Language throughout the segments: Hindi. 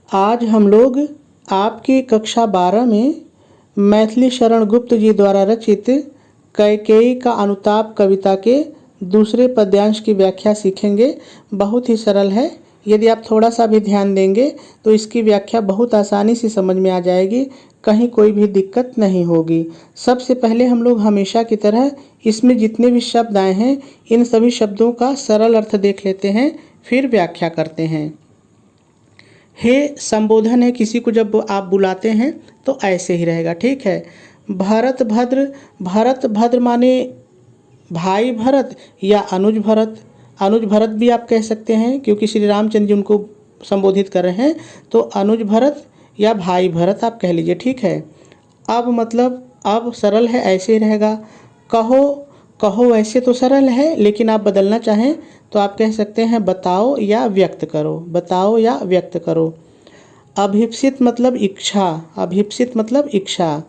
आज हम लोग आपकी कक्षा 12 में मैथिली शरण गुप्त जी द्वारा रचित कैकेयी का अनुताप कविता के दूसरे पद्यांश की व्याख्या सीखेंगे। बहुत ही सरल है। यदि आप थोड़ा सा भी ध्यान देंगे तो इसकी व्याख्या बहुत आसानी से समझ में आ जाएगी, कहीं कोई भी दिक्कत नहीं होगी। सबसे पहले हम लोग हमेशा की तरह इसमें जितने भी शब्द आए हैं इन सभी शब्दों का सरल अर्थ देख लेते हैं, फिर व्याख्या करते हैं। हे संबोधन है, किसी को जब आप बुलाते हैं तो ऐसे ही रहेगा, ठीक है। भरत भद्र, भरत भद्र माने भाई भरत या अनुज भरत। अनुज भरत भी आप कह सकते हैं क्योंकि श्री रामचंद्र जी उनको संबोधित कर रहे हैं, तो अनुज भरत या भाई भरत आप कह लीजिए, ठीक है। अब मतलब अब सरल है, ऐसे ही रहेगा। कहो, कहो वैसे तो सरल है, लेकिन आप बदलना चाहें तो आप कह सकते हैं बताओ या व्यक्त करो, बताओ या व्यक्त करो। अभीप्सित मतलब इच्छा, अभीप्सित मतलब इच्छा।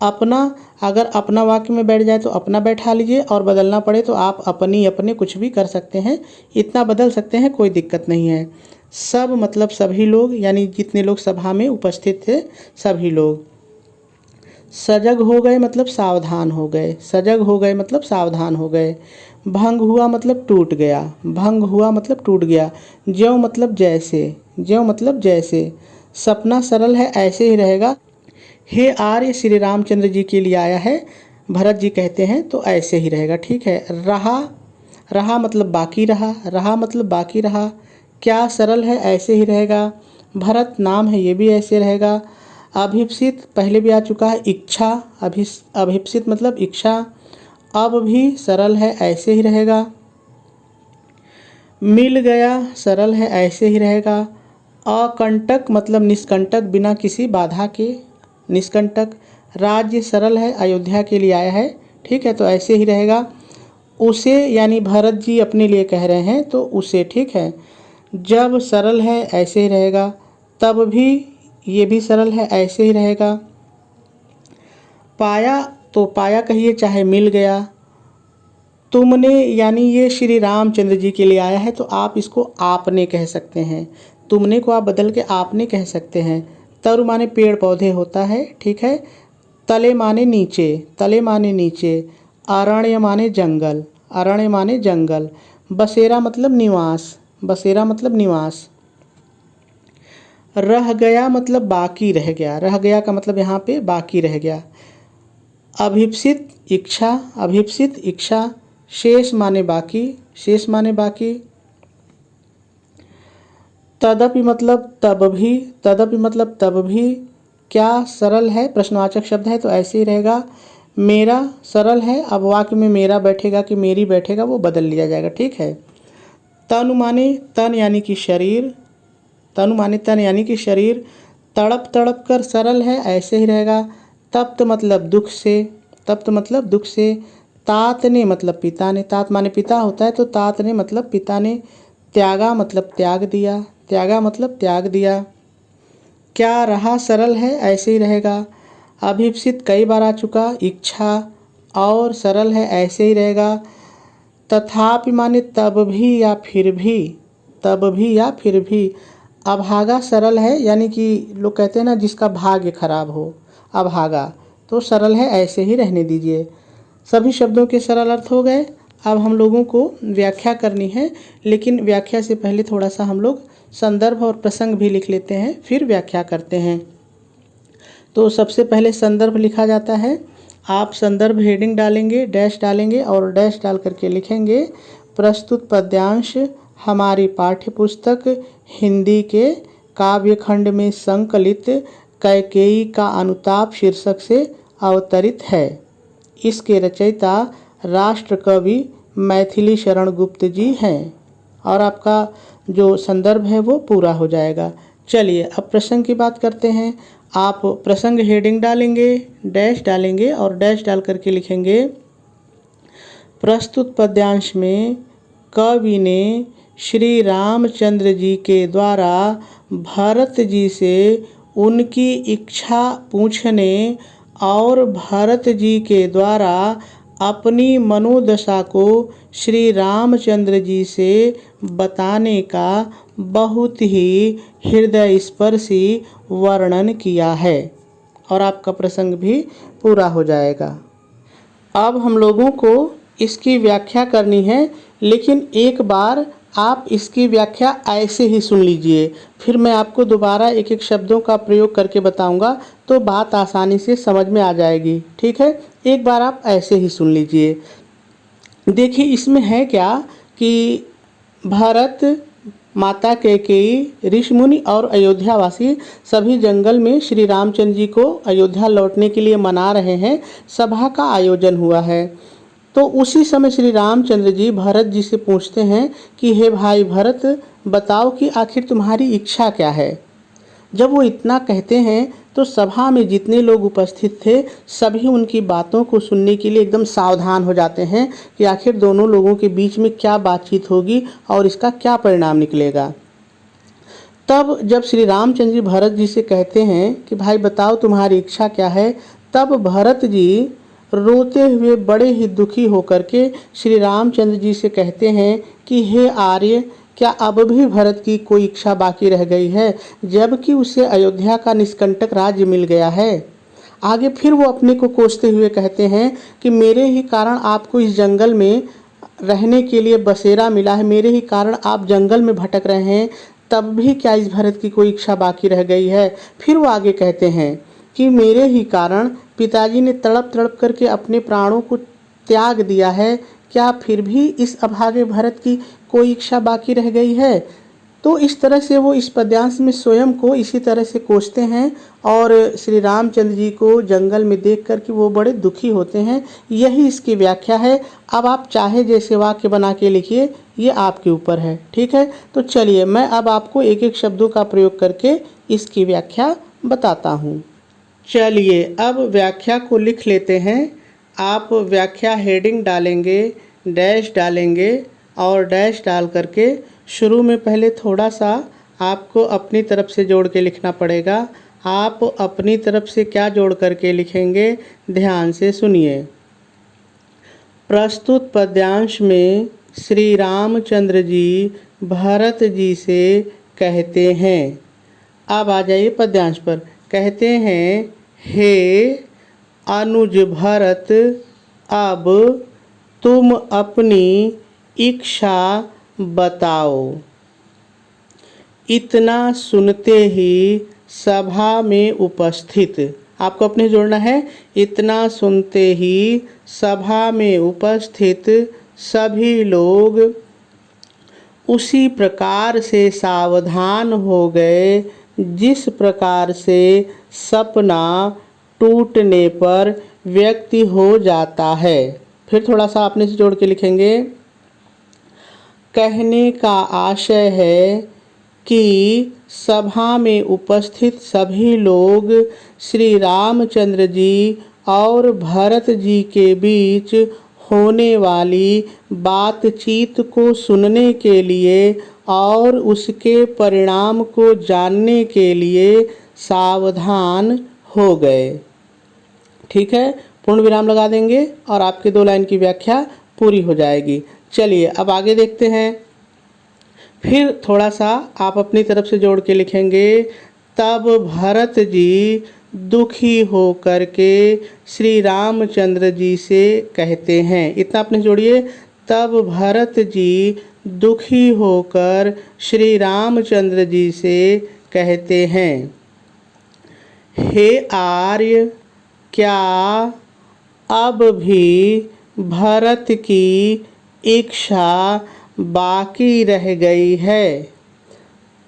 अपना, अगर अपना वाक्य में बैठ जाए तो अपना बैठा लीजिए, और बदलना पड़े तो आप अपनी अपने कुछ भी कर सकते हैं, इतना बदल सकते हैं, कोई दिक्कत नहीं है। सब मतलब सभी लोग, यानी जितने लोग सभा में उपस्थित थे सभी लोग। सजग हो गए मतलब सावधान हो गए, सजग हो गए मतलब सावधान हो गए। भंग हुआ मतलब टूट गया, भंग हुआ मतलब टूट गया। ज्यों मतलब जैसे, ज्यों मतलब जैसे। सपना सरल है, ऐसे ही रहेगा। हे आर्य श्री रामचंद्र जी के लिए आया है, भरत जी कहते हैं, तो ऐसे ही रहेगा, ठीक है। रहा, रहा मतलब बाकी रहा, रहा मतलब बाकी रहा। क्या सरल है, ऐसे ही रहेगा। भरत नाम है, ये भी ऐसे रहेगा। अभीप्सित पहले भी आ चुका है। इच्छा, अभीप्सित मतलब इच्छा, अब भी सरल है, ऐसे ही रहेगा। मिल गया सरल है, ऐसे ही रहेगा। अकंटक मतलब निष्कंटक, बिना किसी बाधा के, निष्कंटक। राज्य सरल है, अयोध्या के लिए आया है, ठीक है, तो ऐसे ही रहेगा। उसे यानी भरत जी अपने लिए कह रहे हैं तो उसे, ठीक है। जब सरल है, ऐसे ही रहेगा। तब भी, ये भी सरल है, ऐसे ही रहेगा। पाया तो पाया कहिए चाहे मिल गया। तुमने यानी ये श्री रामचंद्र जी के लिए आया है तो आप इसको आपने कह सकते हैं, तुमने को आप बदल के आपने कह सकते हैं। तरु माने पेड़ पौधे होता है, ठीक है। तले माने नीचे, तले माने नीचे। अरण्य माने जंगल, अरण्य माने जंगल। बसेरा मतलब निवास, बसेरा मतलब निवास। रह गया मतलब बाकी रह गया, रह गया का मतलब यहाँ पे बाकी रह गया। अभीप्सित इच्छा, अभीप्सित इच्छा। शेष माने बाकी, शेष माने बाकी। तदपि मतलब तब भी, तदपि मतलब तब भी। क्या सरल है, प्रश्नवाचक शब्द है तो ऐसे ही रहेगा। मेरा सरल है, अब वाक्य में मेरा बैठेगा कि मेरी बैठेगा वो बदल लिया जाएगा, ठीक है। तनु माने तन यानी कि शरीर, तनु माने तन यानी कि शरीर। तड़प तड़प कर सरल है, ऐसे ही रहेगा। तप्त मतलब दुख से, तप्त मतलब दुख से। तात ने मतलब पिता ने, तात माने पिता होता है तो तात ने मतलब पिता ने। त्यागा मतलब त्याग दिया, त्यागा मतलब त्याग दिया। क्या रहा सरल है, ऐसे ही रहेगा। अभीप्सित कई बार आ चुका, इच्छा, और सरल है, ऐसे ही रहेगा। तथापि माने तब भी या फिर भी, तब भी या फिर भी। अभागा सरल है, यानी कि लोग कहते हैं ना जिसका भाग्य खराब हो, अभागा, तो सरल है, ऐसे ही रहने दीजिए। सभी शब्दों के सरल अर्थ हो गए। अब हम लोगों को व्याख्या करनी है, लेकिन व्याख्या से पहले थोड़ा सा हम लोग संदर्भ और प्रसंग भी लिख लेते हैं, फिर व्याख्या करते हैं। तो सबसे पहले संदर्भ लिखा जाता है। आप संदर्भ हेडिंग डालेंगे, डैश डालेंगे और डैश डाल करके लिखेंगे प्रस्तुत पद्यांश हमारी पाठ्यपुस्तक हिंदी के काव्यखंड में संकलित कैकेयी का अनुताप शीर्षक से अवतरित है। इसके रचयिता राष्ट्र कवि मैथिली शरण गुप्त जी हैं, और आपका जो संदर्भ है वो पूरा हो जाएगा। चलिए अब प्रसंग की बात करते हैं। आप प्रसंग हेडिंग डालेंगे, डैश डालेंगे और डैश डाल करके लिखेंगे प्रस्तुत पद्यांश में कवि ने श्री रामचंद्र जी के द्वारा भरत जी से उनकी इच्छा पूछने और भरत जी के द्वारा अपनी मनोदशा को श्री रामचंद्र जी से बताने का बहुत ही हृदय स्पर्शी वर्णन किया है। और आपका प्रसंग भी पूरा हो जाएगा। अब हम लोगों को इसकी व्याख्या करनी है, लेकिन एक बार आप इसकी व्याख्या ऐसे ही सुन लीजिए, फिर मैं आपको दोबारा एक एक शब्दों का प्रयोग करके बताऊंगा तो बात आसानी से समझ में आ जाएगी। ठीक है, एक बार आप ऐसे ही सुन लीजिए। देखिए इसमें है क्या कि भरत, माता कैकेयी, ऋषिमुनि और अयोध्यावासी सभी जंगल में श्री रामचंद्र जी को अयोध्या लौटने के लिए मना रहे हैं। सभा का आयोजन हुआ है। तो उसी समय श्री रामचंद्र जी भरत जी से पूछते हैं कि हे भाई भरत, बताओ कि आखिर तुम्हारी इच्छा क्या है। जब वो इतना कहते हैं तो सभा में जितने लोग उपस्थित थे सभी उनकी बातों को सुनने के लिए एकदम सावधान हो जाते हैं कि आखिर दोनों लोगों के बीच में क्या बातचीत होगी और इसका क्या परिणाम निकलेगा। तब जब श्री रामचंद्र जी भरत जी से कहते हैं कि भाई बताओ तुम्हारी इच्छा क्या है, तब भरत जी रोते हुए बड़े ही दुखी होकर के श्री रामचंद्र जी से कहते हैं कि हे आर्य, क्या अब भी भरत की कोई इच्छा बाकी रह गई है, जबकि उसे अयोध्या का निष्कंटक राज्य मिल गया है। आगे फिर वो अपने को कोसते हुए कहते हैं कि मेरे ही कारण आपको इस जंगल में रहने के लिए बसेरा मिला है, मेरे ही कारण आप जंगल में भटक रहे हैं, तब भी क्या इस भरत की कोई इच्छा बाकी रह गई है। फिर वो आगे कहते हैं कि मेरे ही कारण पिताजी ने तड़प तड़प करके अपने प्राणों को त्याग दिया है, क्या फिर भी इस अभागे भरत की कोई इच्छा बाकी रह गई है। तो इस तरह से वो इस पद्यांश में स्वयं को इसी तरह से कोसते हैं और श्री रामचंद्र जी को जंगल में देख कर के वो बड़े दुखी होते हैं। यही इसकी व्याख्या है। अब आप चाहे जैसे वाक्य बना के लिखिए, ये आपके ऊपर है। ठीक है, तो चलिए मैं अब आपको एक एक शब्दों का प्रयोग करके इसकी व्याख्या बताता हूँ। चलिए अब व्याख्या को लिख लेते हैं। आप व्याख्या हेडिंग डालेंगे, डैश डालेंगे और डैश डाल करके शुरू में पहले थोड़ा सा आपको अपनी तरफ से जोड़ के लिखना पड़ेगा। आप अपनी तरफ से क्या जोड़ करके लिखेंगे, ध्यान से सुनिए। प्रस्तुत पद्यांश में श्री रामचंद्र जी भरत जी से कहते हैं। अब आ जाइए पद्यांश पर। कहते हैं, हे अनुज भरत, अब तुम अपनी इच्छा बताओ। इतना सुनते ही सभा में उपस्थित, आपको अपने जोड़ना है, इतना सुनते ही सभा में उपस्थित सभी लोग उसी प्रकार से सावधान हो गए जिस प्रकार से सपना टूटने पर व्यक्ति हो जाता है। फिर थोड़ा सा अपने से जोड़ के लिखेंगे। कहने का आशय है कि सभा में उपस्थित सभी लोग श्री रामचंद्र जी और भरत जी के बीच होने वाली बातचीत को सुनने के लिए और उसके परिणाम को जानने के लिए सावधान हो गए। ठीक है, पूर्ण विराम लगा देंगे और आपके 2 लाइन की व्याख्या पूरी हो जाएगी। चलिए अब आगे देखते हैं। फिर थोड़ा सा आप अपनी तरफ से जोड़ के लिखेंगे। तब भरत जी दुखी हो करके श्री रामचंद्र जी से कहते हैं। इतना अपने जोड़िए। तब भरत जी दुखी होकर श्री रामचंद्र जी से कहते हैं, हे आर्य, क्या अब भी भरत की इच्छा बाकी रह गई है,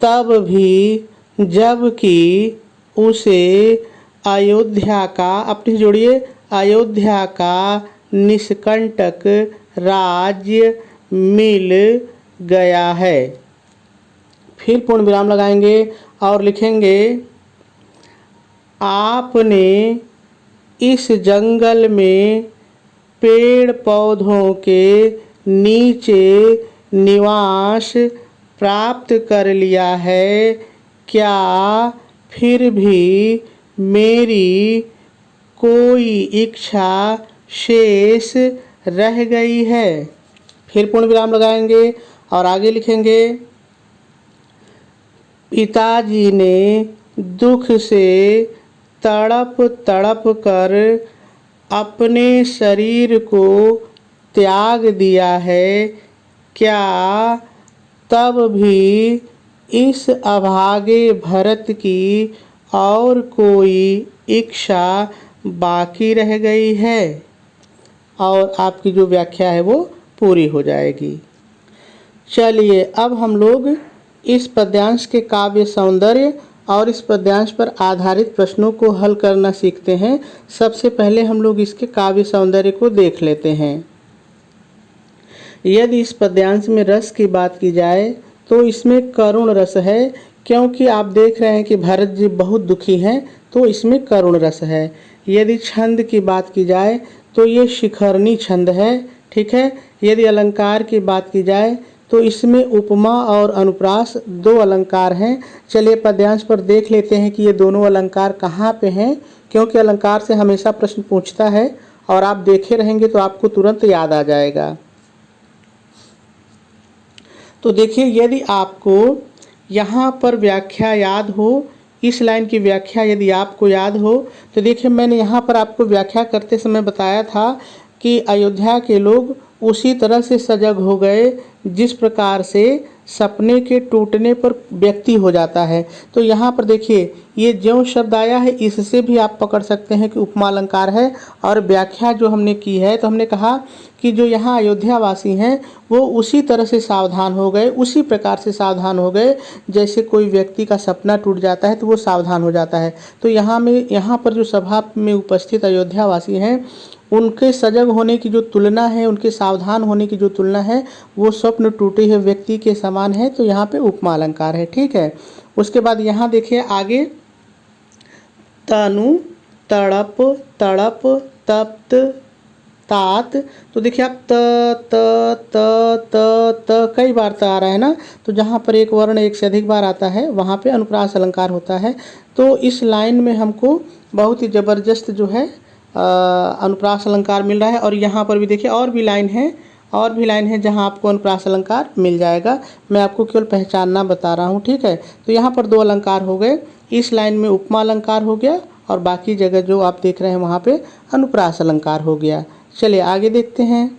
तब भी जबकि उसे अयोध्या का, अपने जोड़िए, अयोध्या का निष्कंटक राज्य मिल गया है। फिर पूर्ण विराम लगाएंगे और लिखेंगे, आपने इस जंगल में पेड़ पौधों के नीचे निवास प्राप्त कर लिया है, क्या फिर भी मेरी कोई इच्छा शेष रह गई है। फिर पूर्ण विराम लगाएंगे और आगे लिखेंगे, पिताजी ने दुख से तड़प तड़प कर अपने शरीर को त्याग दिया है, क्या तब भी इस अभागे भरत की और कोई इच्छा बाकी रह गई है? और आपकी जो व्याख्या है वो पूरी हो जाएगी। चलिए अब हम लोग इस पद्यांश के काव्य सौंदर्य और इस पद्यांश पर आधारित प्रश्नों को हल करना सीखते हैं। सबसे पहले हम लोग इसके काव्य सौंदर्य को देख लेते हैं। यदि इस पद्यांश में रस की बात की जाए तो इसमें करुण रस है, क्योंकि आप देख रहे हैं कि भरत जी बहुत दुखी हैं, तो इसमें करुण रस है। यदि छंद की बात की जाए तो ये शिखरणी छंद है, ठीक है। यदि अलंकार की बात की जाए तो इसमें उपमा और अनुप्रास दो अलंकार हैं। चलिए पद्यांश पर देख लेते हैं कि ये दोनों अलंकार कहाँ पे हैं, क्योंकि अलंकार से हमेशा प्रश्न पूछता है और आप देखे रहेंगे तो आपको तुरंत याद आ जाएगा। तो देखिए, यदि आपको यहाँ पर व्याख्या याद हो, इस लाइन की व्याख्या यदि आपको याद हो तो देखिए मैंने यहाँ पर आपको व्याख्या करते समय बताया था कि अयोध्या के लोग उसी तरह से सजग हो गए जिस प्रकार से सपने के टूटने पर व्यक्ति हो जाता है। तो यहाँ पर देखिए ये ज्यों शब्द आया है, इससे भी आप पकड़ सकते हैं कि उपमा अलंकार है। और व्याख्या जो हमने की है तो हमने कहा कि जो यहाँ अयोध्या वासी हैं वो उसी तरह से सावधान हो गए, उसी प्रकार से सावधान हो गए जैसे कोई व्यक्ति का सपना टूट जाता है तो वो सावधान हो जाता है। तो यहाँ पर जो सभा में उपस्थित अयोध्या वासी हैं उनके सजग होने की जो तुलना है, उनके सावधान होने की जो तुलना है वो स्वप्न टूटे हुए व्यक्ति के समान है। तो यहाँ पे उपमा अलंकार है, ठीक है। उसके बाद यहाँ देखिए आगे, तनु तड़प तड़प तप्त तात। तो देखिए आप त त त त त कई बार त आ रहा है ना, तो जहाँ पर एक वर्ण एक से अधिक बार आता है वहाँ पे अनुप्रास अलंकार होता है। तो इस लाइन में हमको बहुत ही ज़बरदस्त जो है अनुप्रास अलंकार मिल रहा है। और यहाँ पर भी देखिए और भी लाइन है जहाँ आपको अनुप्रास अलंकार मिल जाएगा। मैं आपको केवल पहचानना बता रहा हूँ, ठीक है। तो यहाँ पर दो अलंकार हो गए, इस लाइन में उपमा अलंकार हो गया और बाकी जगह जो आप देख रहे हैं वहाँ पे अनुप्रास अलंकार हो गया। चलिए आगे देखते हैं।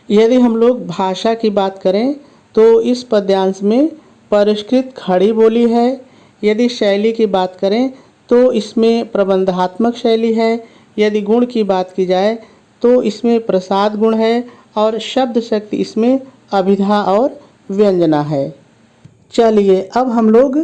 यदि हम लोग भाषा की बात करें तो इस पद्यांश में परिष्कृत खड़ी बोली है। यदि शैली की बात करें तो इसमें प्रबंधात्मक शैली है। यदि गुण की बात की जाए तो इसमें प्रसाद गुण है और शब्द शक्ति इसमें अभिधा और व्यंजना है। चलिए अब हम लोग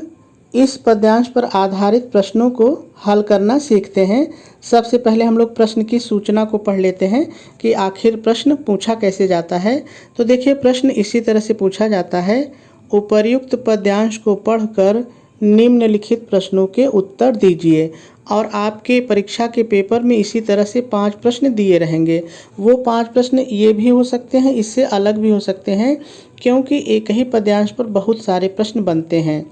इस पद्यांश पर आधारित प्रश्नों को हल करना सीखते हैं। सबसे पहले हम लोग प्रश्न की सूचना को पढ़ लेते हैं कि आखिर प्रश्न पूछा कैसे जाता है। तो देखिए प्रश्न इसी तरह से पूछा जाता है, उपर्युक्त पद्यांश को पढ़कर निम्नलिखित प्रश्नों के उत्तर दीजिए। और आपके परीक्षा के पेपर में इसी तरह से 5 प्रश्न दिए रहेंगे। वो 5 प्रश्न ये भी हो सकते हैं, इससे अलग भी हो सकते हैं, क्योंकि एक ही पद्यांश पर बहुत सारे प्रश्न बनते हैं।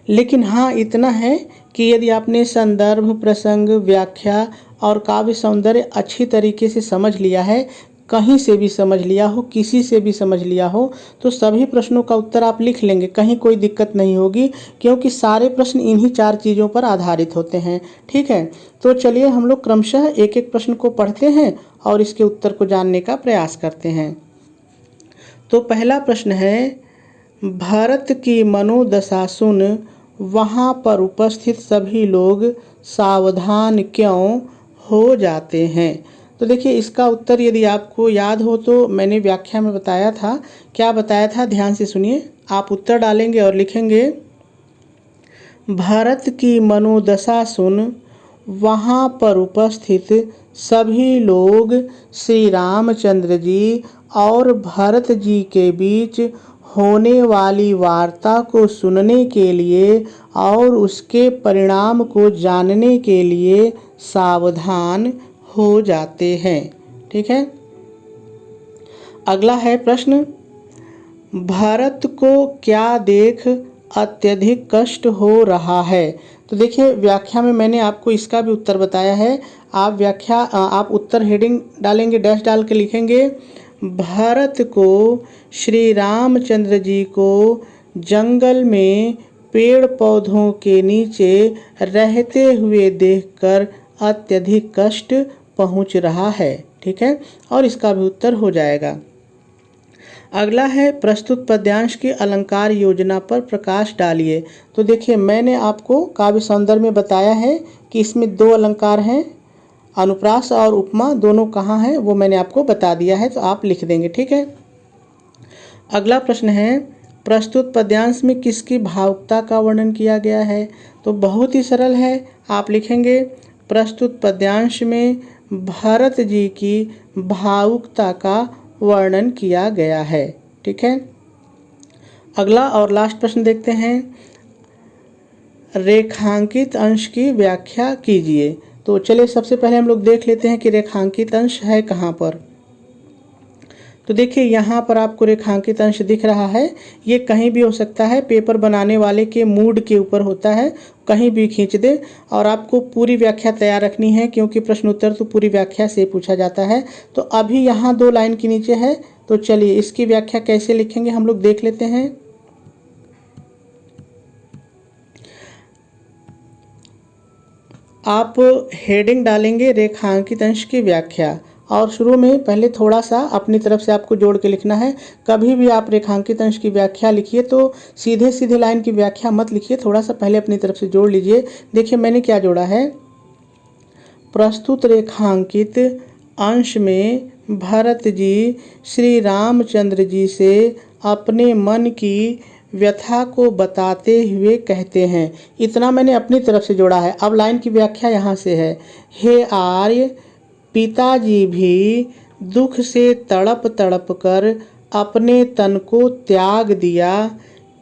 लेकिन हाँ इतना है कि यदि आपने संदर्भ, प्रसंग, व्याख्या और काव्य सौंदर्य अच्छी तरीके से समझ लिया है, कहीं से भी समझ लिया हो, किसी से भी समझ लिया हो, तो सभी प्रश्नों का उत्तर आप लिख लेंगे, कहीं कोई दिक्कत नहीं होगी, क्योंकि सारे प्रश्न इन्हीं 4 चीज़ों पर आधारित होते हैं, ठीक है। तो चलिए हम लोग क्रमशः एक एक प्रश्न को पढ़ते हैं और इसके उत्तर को जानने का प्रयास करते हैं। तो पहला प्रश्न है, भरत की मनोदशा सुन वहाँ पर उपस्थित सभी लोग सावधान क्यों हो जाते हैं। तो देखिए इसका उत्तर यदि आपको याद हो तो मैंने व्याख्या में बताया था। क्या बताया था, ध्यान से सुनिए। आप उत्तर डालेंगे और लिखेंगे, भरत की मनोदशा सुन वहाँ पर उपस्थित सभी लोग श्री रामचंद्र जी और भरत जी के बीच होने वाली वार्ता को सुनने के लिए और उसके परिणाम को जानने के लिए सावधान हो जाते हैं, ठीक है। अगला है प्रश्न, भरत को क्या देख अत्यधिक कष्ट हो रहा है। तो देखिए व्याख्या में मैंने आपको इसका भी उत्तर बताया है। आप उत्तर हेडिंग डालेंगे, डैश डाल के लिखेंगे, भरत को श्री रामचंद्र जी को जंगल में पेड़ पौधों के नीचे रहते हुए देखकर अत्यधिक कष्ट पहुंच रहा है। ठीक है, और इसका भी उत्तर हो जाएगा। अगला है प्रस्तुत पद्यांश की अलंकार योजना पर प्रकाश डालिए। तो देखिए, मैंने आपको काव्य सौंदर्य में बताया है कि इसमें दो अलंकार हैं, अनुप्रास और उपमा, दोनों कहाँ हैं वो मैंने आपको बता दिया है, तो आप लिख देंगे। ठीक है। अगला प्रश्न है, प्रस्तुत पद्यांश में किसकी भावुकता का वर्णन किया गया है? तो बहुत ही सरल है, आप लिखेंगे प्रस्तुत पद्यांश में भरत जी की भावुकता का वर्णन किया गया है। ठीक है। अगला और लास्ट प्रश्न देखते हैं, रेखांकित अंश की व्याख्या कीजिए। तो चलिए सबसे पहले हम लोग देख लेते हैं कि रेखांकित अंश है कहाँ पर। तो देखिए, यहाँ पर आपको रेखांकित अंश दिख रहा है, ये कहीं भी हो सकता है, पेपर बनाने वाले के मूड के ऊपर होता है, कहीं भी खींच दे। और आपको पूरी व्याख्या तैयार रखनी है, क्योंकि प्रश्न उत्तर तो पूरी व्याख्या से पूछा जाता है। तो अभी यहाँ 2 लाइन के नीचे है, तो चलिए इसकी व्याख्या कैसे लिखेंगे हम लोग देख लेते हैं। आप हेडिंग डालेंगे रेखांकित अंश की व्याख्या, और शुरू में पहले थोड़ा सा अपनी तरफ से आपको जोड़ के लिखना है। कभी भी आप रेखांकित अंश की व्याख्या लिखिए तो सीधे सीधे लाइन की व्याख्या मत लिखिए, थोड़ा सा पहले अपनी तरफ से जोड़ लीजिए। देखिए मैंने क्या जोड़ा है, प्रस्तुत रेखांकित अंश में भरत जी श्री रामचंद्र जी से अपने मन की व्यथा को बताते हुए कहते हैं। इतना मैंने अपनी तरफ से जोड़ा है। अब लाइन की व्याख्या यहाँ से है, हे आर्य, पिताजी भी दुख से तड़प तड़प कर अपने तन को त्याग दिया,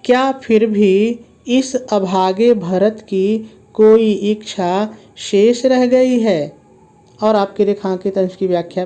क्या फिर भी इस अभागे भरत की कोई इच्छा शेष रह गई है? और आपके रेखांकित अंश की व्याख्या